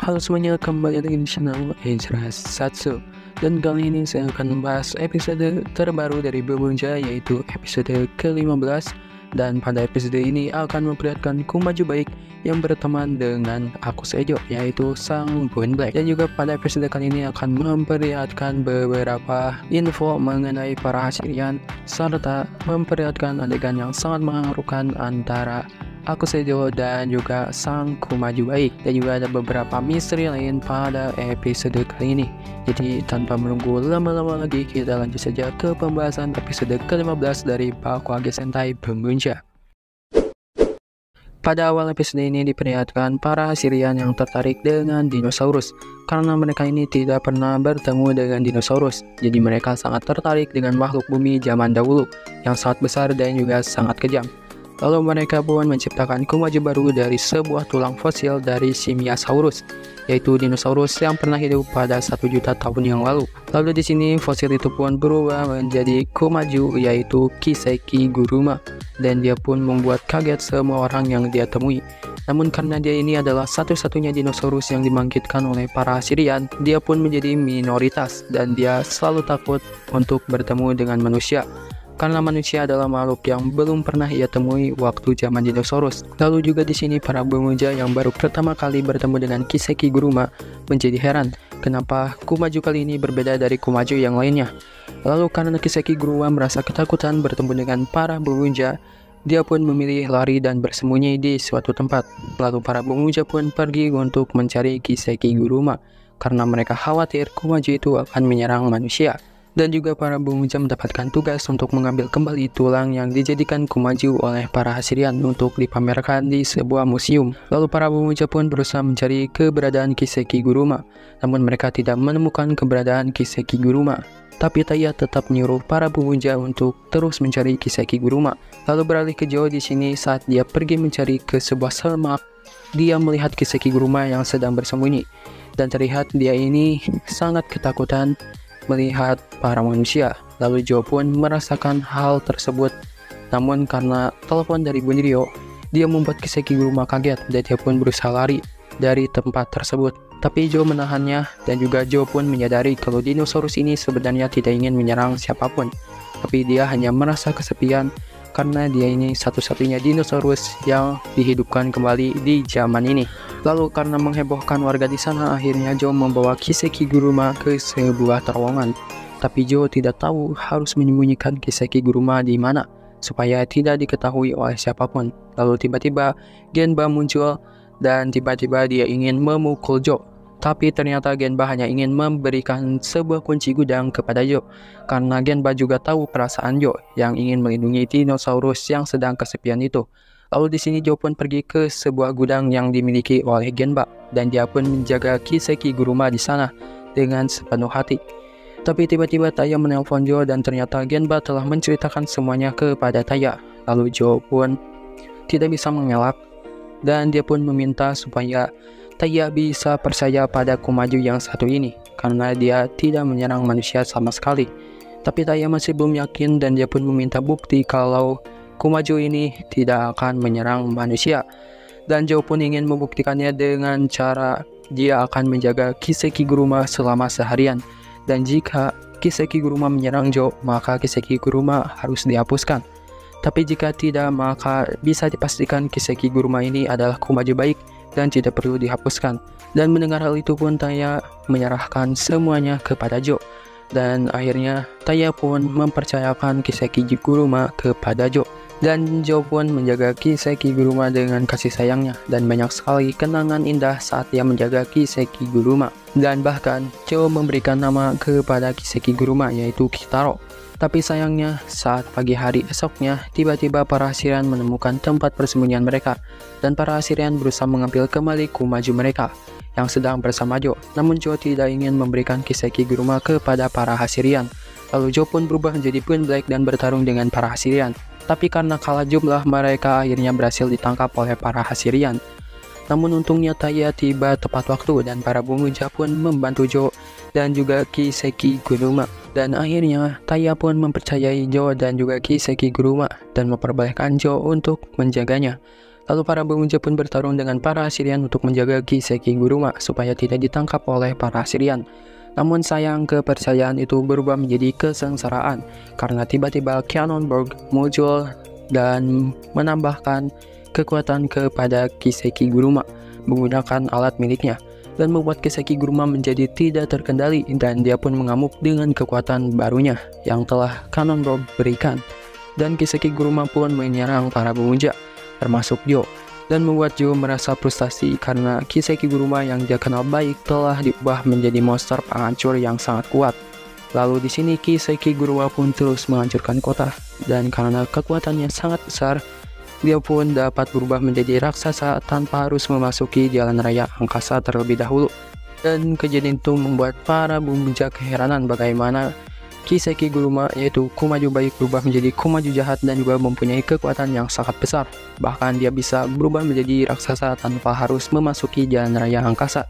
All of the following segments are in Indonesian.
Halo semuanya, kembali lagi di channel Ezra Satsu. Dan kali ini saya akan membahas episode terbaru dari Bebunja, yaitu episode ke-15. Dan pada episode ini akan memperlihatkan Kumaju Baik yang berteman dengan Aku Sejo, yaitu Sang Boon Black. Dan juga pada episode kali ini akan memperlihatkan beberapa info mengenai para Hashirian, serta memperlihatkan adegan yang sangat mengharukan antara Aku Sejo dan juga Sang Kumaju Baik. Dan juga ada beberapa misteri lain pada episode kali ini. Jadi tanpa menunggu lama-lama lagi, kita lanjut saja ke pembahasan episode ke-15 dari Bakuage Sentai Bebunja. Pada awal episode ini diperlihatkan para Hashirian yang tertarik dengan dinosaurus, karena mereka ini tidak pernah bertemu dengan dinosaurus. Jadi mereka sangat tertarik dengan makhluk bumi zaman dahulu yang sangat besar dan juga sangat kejam. Lalu mereka pun menciptakan Kumaju baru dari sebuah tulang fosil dari Simiasaurus, yaitu dinosaurus yang pernah hidup pada 1 juta tahun yang lalu. Lalu di sini fosil itu pun berubah menjadi Kumaju, yaitu Kiseki Guruma, dan dia pun membuat kaget semua orang yang dia temui. Namun karena dia ini adalah satu-satunya dinosaurus yang dibangkitkan oleh para Hashirian, dia pun menjadi minoritas dan dia selalu takut untuk bertemu dengan manusia, karena manusia adalah makhluk yang belum pernah ia temui waktu zaman dinosaurus. Lalu juga di sini para Bebunja yang baru pertama kali bertemu dengan Kiseki Guruma menjadi heran kenapa Kumaju kali ini berbeda dari Kumaju yang lainnya. Lalu karena Kiseki Guruma merasa ketakutan bertemu dengan para Bebunja, dia pun memilih lari dan bersembunyi di suatu tempat. Lalu para Bebunja pun pergi untuk mencari Kiseki Guruma karena mereka khawatir Kumaju itu akan menyerang manusia. Dan juga para Bebunja mendapatkan tugas untuk mengambil kembali tulang yang dijadikan Kumaju oleh para Hashirian untuk dipamerkan di sebuah museum. Lalu para Bebunja pun berusaha mencari keberadaan Kiseki Guruma, namun mereka tidak menemukan keberadaan Kiseki Guruma. Tapi Taya tetap menyuruh para Bebunja untuk terus mencari Kiseki Guruma. Lalu beralih ke Joe di sini saat dia pergi mencari ke sebuah semak, dia melihat Kiseki Guruma yang sedang bersembunyi, dan terlihat dia ini sangat ketakutan melihat para manusia. Lalu Joe pun merasakan hal tersebut, namun karena telepon dari Bunryo, dia membuat Kiseki Guruma kaget dan dia pun berusaha lari dari tempat tersebut. Tapi Joe menahannya, dan juga Joe pun menyadari kalau dinosaurus ini sebenarnya tidak ingin menyerang siapapun, tapi dia hanya merasa kesepian karena dia ini satu-satunya dinosaurus yang dihidupkan kembali di zaman ini. Lalu karena menghebohkan warga di sana, akhirnya Joe membawa Kiseki Guruma ke sebuah terowongan. Tapi Joe tidak tahu harus menyembunyikan Kiseki Guruma di mana supaya tidak diketahui oleh siapapun. Lalu tiba-tiba Genba muncul dan tiba-tiba dia ingin memukul Joe. Tapi ternyata Genba hanya ingin memberikan sebuah kunci gudang kepada Joe, karena Genba juga tahu perasaan Joe yang ingin melindungi dinosaurus yang sedang kesepian itu. Lalu di sini Joe pun pergi ke sebuah gudang yang dimiliki oleh Genba, dan dia pun menjaga Kiseki Guruma di sana dengan sepenuh hati. Tapi tiba-tiba Taya menelpon Joe dan ternyata Genba telah menceritakan semuanya kepada Taya. Lalu Joe pun tidak bisa mengelak, dan dia pun meminta supaya Taya bisa percaya pada Kumaju yang satu ini, karena dia tidak menyerang manusia sama sekali. Tapi Taya masih belum yakin dan dia pun meminta bukti kalau Kumaju ini tidak akan menyerang manusia. Dan Joe pun ingin membuktikannya dengan cara dia akan menjaga Kiseki Guruma selama seharian. Dan jika Kiseki Guruma menyerang Joe, maka Kiseki Guruma harus dihapuskan. Tapi jika tidak, maka bisa dipastikan Kiseki Guruma ini adalah Kumaju Baik dan tidak perlu dihapuskan. Dan mendengar hal itu pun Taya menyerahkan semuanya kepada Joe. Dan akhirnya Taya pun mempercayakan Kiseki Guruma kepada Joe. Dan Joe pun menjaga Kiseki Guruma dengan kasih sayangnya, dan banyak sekali kenangan indah saat dia menjaga Kiseki Guruma. Dan bahkan Joe memberikan nama kepada Kiseki Guruma, yaitu Kitaro. Tapi sayangnya saat pagi hari esoknya, tiba-tiba para Hashirian menemukan tempat persembunyian mereka, dan para Hashirian berusaha mengambil kembali Kumaju mereka yang sedang bersama Joe. Namun Joe tidak ingin memberikan Kiseki Guruma kepada para Hashirian. Lalu Joe pun berubah menjadi Boon Black dan bertarung dengan para Hashirian. Tapi karena kalah jumlah, mereka akhirnya berhasil ditangkap oleh para Hashirian. Namun untungnya Taya tiba tepat waktu dan para Bebunja pun membantu Joe dan juga Kiseki Guruma. Dan akhirnya Taya pun mempercayai Joe dan juga Kiseki Guruma dan memperbolehkan Joe untuk menjaganya. Lalu para Bemunja pun bertarung dengan para Assyrian untuk menjaga Kiseki Guruma supaya tidak ditangkap oleh para Assyrian. Namun sayang, kepercayaan itu berubah menjadi kesengsaraan karena tiba-tiba Cannonburg muncul dan menambahkan kekuatan kepada Kiseki Guruma menggunakan alat miliknya dan membuat Kiseki Guruma menjadi tidak terkendali, dan dia pun mengamuk dengan kekuatan barunya yang telah Cannonburg berikan. Dan Kiseki Guruma pun menyerang para Bemunja termasuk Joe, dan membuat Joe merasa frustasi karena Kiseki Guruma yang dia kenal baik telah diubah menjadi monster penghancur yang sangat kuat. Lalu di sini Kiseki Guruma pun terus menghancurkan kota, dan karena kekuatannya sangat besar, dia pun dapat berubah menjadi raksasa tanpa harus memasuki jalan raya angkasa terlebih dahulu. Dan kejadian itu membuat para Bemunja keheranan bagaimana Kiseki Guruma, yaitu Kumaju baik, berubah menjadi Kumaju jahat dan juga mempunyai kekuatan yang sangat besar. Bahkan dia bisa berubah menjadi raksasa tanpa harus memasuki jalan raya angkasa.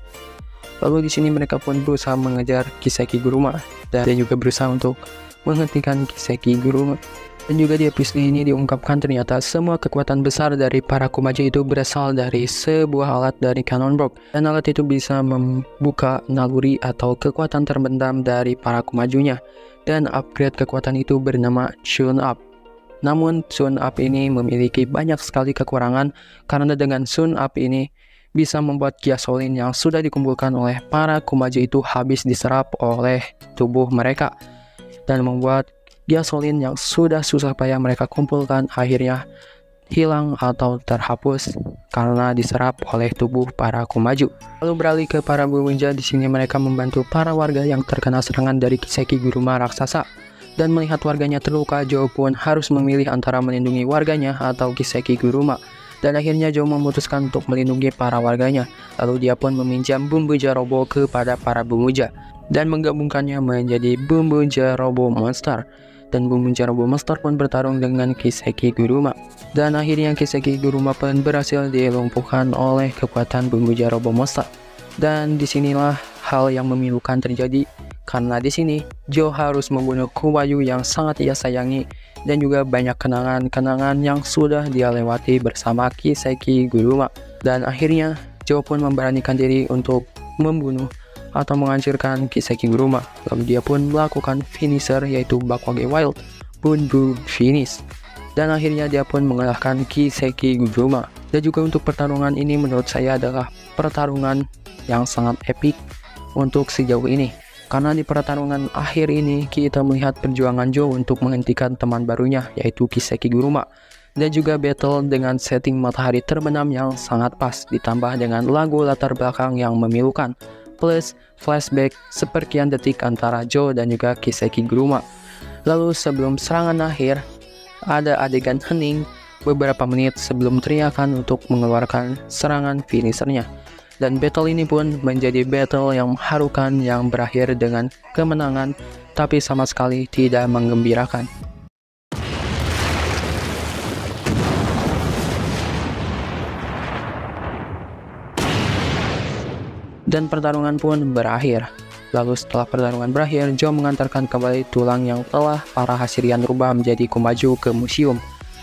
Lalu di sini mereka pun berusaha mengejar Kiseki Guruma dan juga berusaha untuk menghentikan Kiseki Guruma. Dan juga di episode ini diungkapkan ternyata semua kekuatan besar dari para Kumaju itu berasal dari sebuah alat dari Cannonburg, dan alat itu bisa membuka naluri atau kekuatan terpendam dari para Kumajunya. Dan upgrade kekuatan itu bernama Tune Up. Namun Tune Up ini memiliki banyak sekali kekurangan karena dengan Tune Up ini bisa membuat gasolin yang sudah dikumpulkan oleh para Kumaju itu habis diserap oleh tubuh mereka, dan membuat gasolin yang sudah susah payah mereka kumpulkan akhirnya hilang atau terhapus karena diserap oleh tubuh para Kumaju. Lalu beralih ke para Bemunja, di sini mereka membantu para warga yang terkena serangan dari Kiseki Guruma raksasa. Dan melihat warganya terluka, Joe pun harus memilih antara melindungi warganya atau Kiseki Guruma. Dan akhirnya Joe memutuskan untuk melindungi para warganya. Lalu dia pun meminjam Bumbuja Robo kepada para Bemunja dan menggabungkannya menjadi Bumbuja Robo Monster. Dan Bumbuja Robo Monster pun bertarung dengan Kiseki Guruma. Dan akhirnya Kiseki Guruma pun berhasil dilumpuhkan oleh kekuatan Bumbuja Robo Monster. Dan disinilah hal yang memilukan terjadi, karena di sini Joe harus membunuh Kumaju yang sangat ia sayangi, dan juga banyak kenangan-kenangan yang sudah dia lewati bersama Kiseki Guruma. Dan akhirnya Joe pun memberanikan diri untuk membunuh atau menghancurkan Kiseki Guruma. Lalu dia pun melakukan finisher, yaitu Bakwage Wild Bunbu Finish. Dan akhirnya dia pun mengalahkan Kiseki Guruma. Dan juga untuk pertarungan ini menurut saya adalah pertarungan yang sangat epic untuk sejauh ini. Karena di pertarungan akhir ini kita melihat perjuangan Joe untuk menghentikan teman barunya, yaitu Kiseki Guruma. Dan juga battle dengan setting matahari terbenam yang sangat pas, ditambah dengan lagu latar belakang yang memilukan, plus flashback seperkian detik antara Joe dan juga Kiseki Guruma. Lalu sebelum serangan akhir, ada adegan hening beberapa menit sebelum teriakan untuk mengeluarkan serangan finishernya. Dan battle ini pun menjadi battle yang mengharukan yang berakhir dengan kemenangan, tapi sama sekali tidak menggembirakan. Dan pertarungan pun berakhir. Lalu setelah pertarungan berakhir, Joe mengantarkan kembali tulang yang telah para Assyrian rubah menjadi Kumaju ke museum.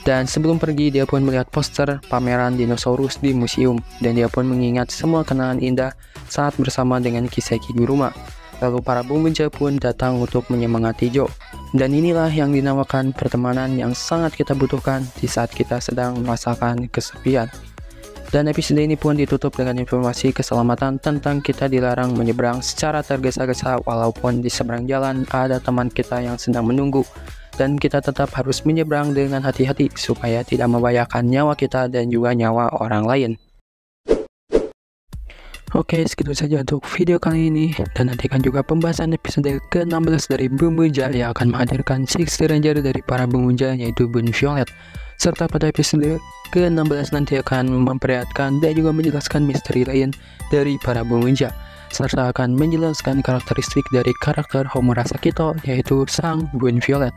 Dan sebelum pergi, dia pun melihat poster pameran dinosaurus di museum, dan dia pun mengingat semua kenangan indah saat bersama dengan Kiseki Guruma. Lalu para Bemunja pun datang untuk menyemangati Joe. Dan inilah yang dinamakan pertemanan yang sangat kita butuhkan di saat kita sedang merasakan kesepian. Dan episode ini pun ditutup dengan informasi keselamatan tentang kita dilarang menyeberang secara tergesa-gesa walaupun di seberang jalan ada teman kita yang sedang menunggu. Dan kita tetap harus menyeberang dengan hati-hati supaya tidak membahayakan nyawa kita dan juga nyawa orang lain. Oke, segitu saja untuk video kali ini, dan nantikan juga pembahasan episode ke-16 dari Bemunja yang akan menghadirkan Six Ranger dari para Bemunja, yaitu Bun Violet. Serta pada episode ke-16 nanti akan memperlihatkan dan juga menjelaskan misteri lain dari para Bemunja, serta akan menjelaskan karakteristik dari karakter Homura Sakito, yaitu sang Bun Violet.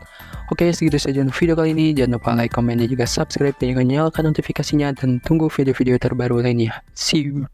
Oke, segitu saja untuk video kali ini. Jangan lupa like, komen, dan juga subscribe, dan juga nyalakan notifikasinya, dan tunggu video-video terbaru lainnya. See you!